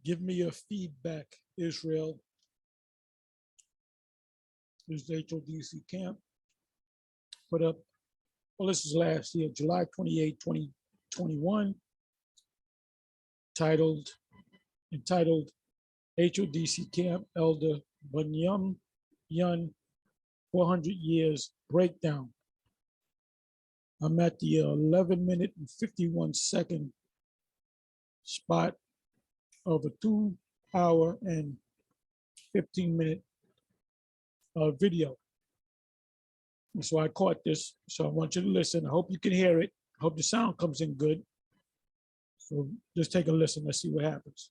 Give me your feedback, Israel. This is the HODC camp. Put up, well, this is last year, July 28, 2021, entitled HODC Camp Elder Bunyam Yun 400 Years Breakdown. I'm at the 11-minute and 51-second spot of a 2-hour and 15-minute video. And so I caught this, so I want you to listen. I hope you can hear it. I hope the sound comes in good. So just take a listen. Let's see what happens.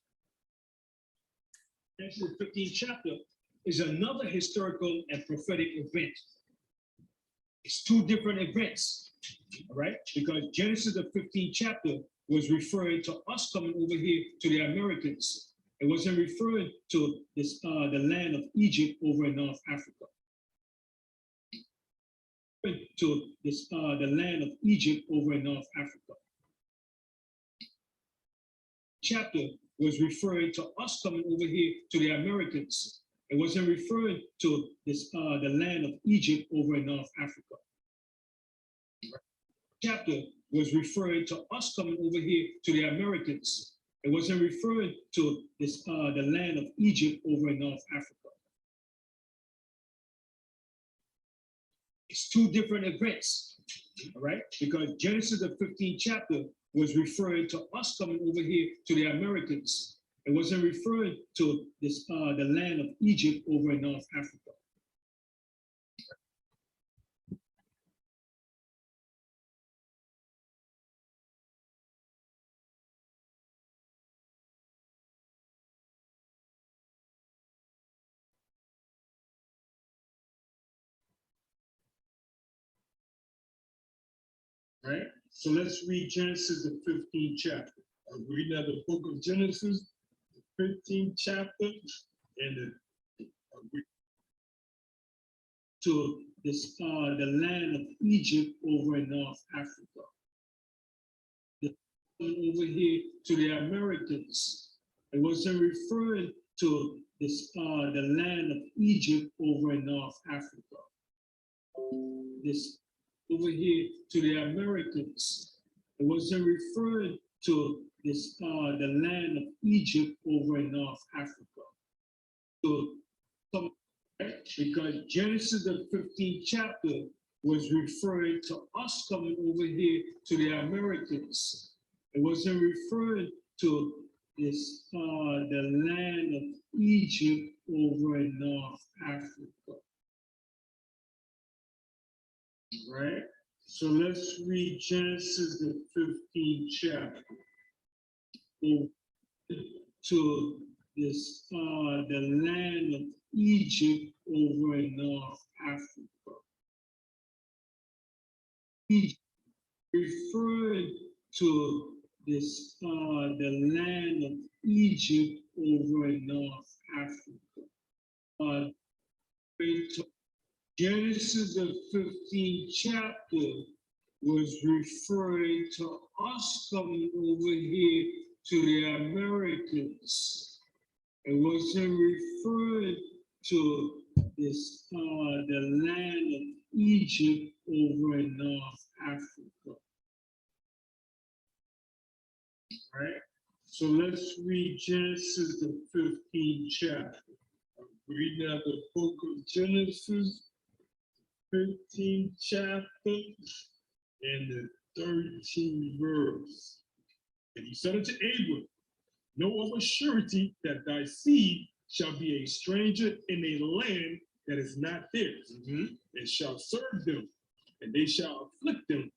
The 15th chapter is another historical and prophetic event. It's two different events, all right? Because Genesis, the 15th chapter, was referring to us coming over here to the Americans. It wasn't referring to this, the land of Egypt over in North Africa. To this, the land of Egypt over in North Africa. Chapter was referring to us coming over here to the Americans. It wasn't referring to this, the land of Egypt over in North Africa. Chapter was referring to us coming over here to the Americans. It wasn't referring to this, the land of Egypt over in North Africa. It's two different events, all right? Because Genesis, the 15th chapter, was referring to us coming over here to the Americans. It wasn't referring to this, the land of Egypt over in North Africa. Right? So let's read Genesis, the 15th chapter. I'm reading out the book of Genesis, the 15th chapter, and to this, the land of Egypt over in North Africa. Over here to the Americans. It wasn't referring to this, the land of Egypt over in North Africa. This over here to the Americans. It wasn't referring to this, the land of Egypt over in North Africa. So, because Genesis, the 15th chapter, was referring to us coming over here to the Americans. It wasn't referring to this, the land of Egypt over in North Africa. Right? So let's read Genesis, the 15th chapter. To this, the land of Egypt over in North Africa. Egypt referred to this, the land of Egypt over in North Africa. Genesis, the 15th chapter, was referring to us coming over here to the Americans. It wasn't referring to this, the land of Egypt over in North Africa. All right? So let's read Genesis, the 15th chapter. I'm reading out the book of Genesis, 15th chapter, and the 13th verse. And he said unto Abram, know of a surety that thy seed shall be a stranger in a land that is not theirs, and shall serve them, and they shall afflict them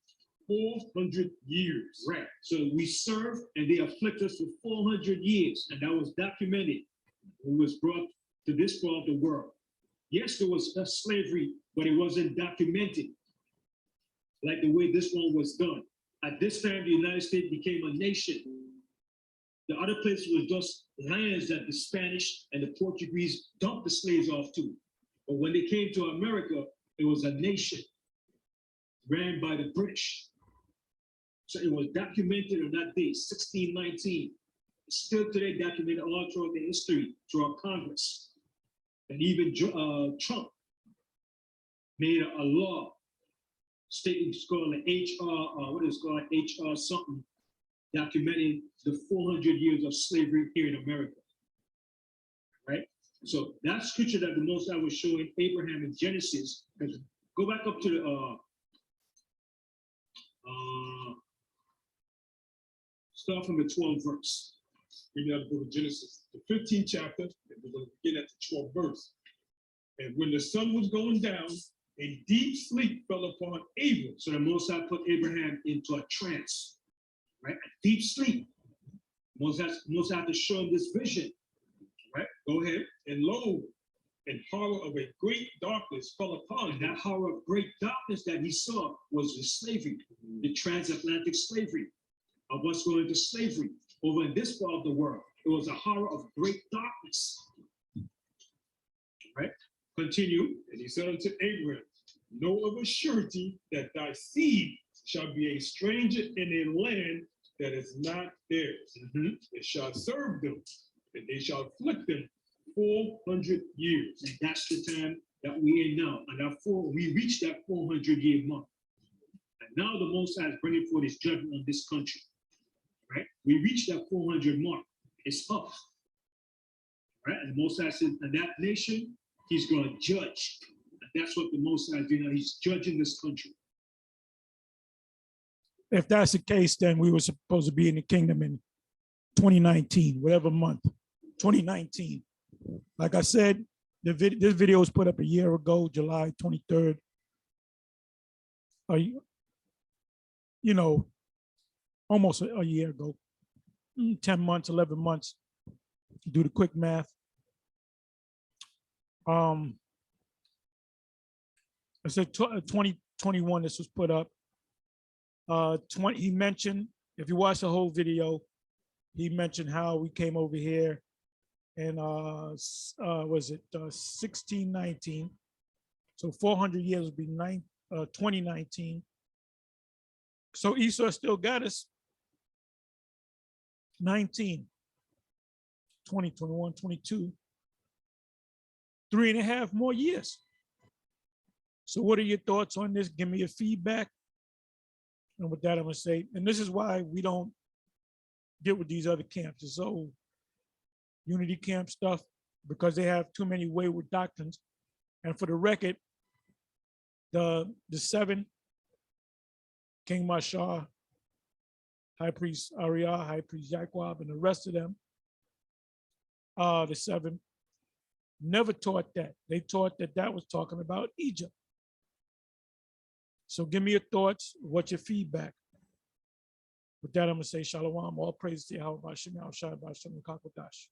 400 years. Right. So we serve and they afflict us for 400 years, and that was documented when it was brought to this part of the world. Yes, there was slavery, but it wasn't documented like the way this one was done. At this time, the United States became a nation. The other places were just lands that the Spanish and the Portuguese dumped the slaves off to. But when they came to America, it was a nation ran by the British. So it was documented on that day, 1619, still today documented all throughout the history, throughout Congress. And even Trump made a law stating it's called the HR, what is it called, HR something, documenting the 400 years of slavery here in America, right? So that scripture that the Most High was showing Abraham in Genesis, because go back up to the, start from the 12th verse. We now go to Genesis, the 15th chapter, and we're going to begin at the 12th verse. And when the sun was going down, a deep sleep fell upon Abram. So the Most High put Abraham into a trance, right? A deep sleep. Most High had to show him this vision, right? Go ahead. And lo, and horror of a great darkness fell upon And him. that horror of great darkness that he saw was the slavery, the transatlantic slavery, of what's going into slavery over in this part of the world. It was a horror of great darkness. Right? Continue. And he said unto Abraham, know of a surety that thy seed shall be a stranger in a land that is not theirs. It shall serve them, and they shall afflict them 400 years. And that's the time that we in now. And we reached that 400-year mark. And now the Most High is bringing forth his judgment on this country. Right? We reached that 400 mark. It's up. Right? And the Most High said, and that nation, he's going to judge. And that's what the Most High is doing. He's judging this country. If that's the case, then we were supposed to be in the kingdom in 2019, whatever month, 2019. Like I said, this video was put up a year ago, July 23rd. You know, almost a year ago, 10 months, 11 months, do the quick math. I said 2021, this was put up. He mentioned, if you watch the whole video, he mentioned how we came over here and was it 1619? So 400 years would be 2019. So Esau still got us 19, 20, 21, 22, 3.5 more years. So what are your thoughts on this? Give me your feedback. And with that, I'm gonna say, and this is why we don't get with these other camps, this old unity camp stuff, because they have too many wayward doctrines. And for the record, the 7, King Mashar, High Priest Ariah, High Priest Yaquab, and the rest of them, the 7, never taught that. They taught that that was talking about Egypt. So give me your thoughts. What's your feedback? With that, I'm gonna say Shalom. All praise to Yahweh B'Shem Yahushua B'Shem Kakodash.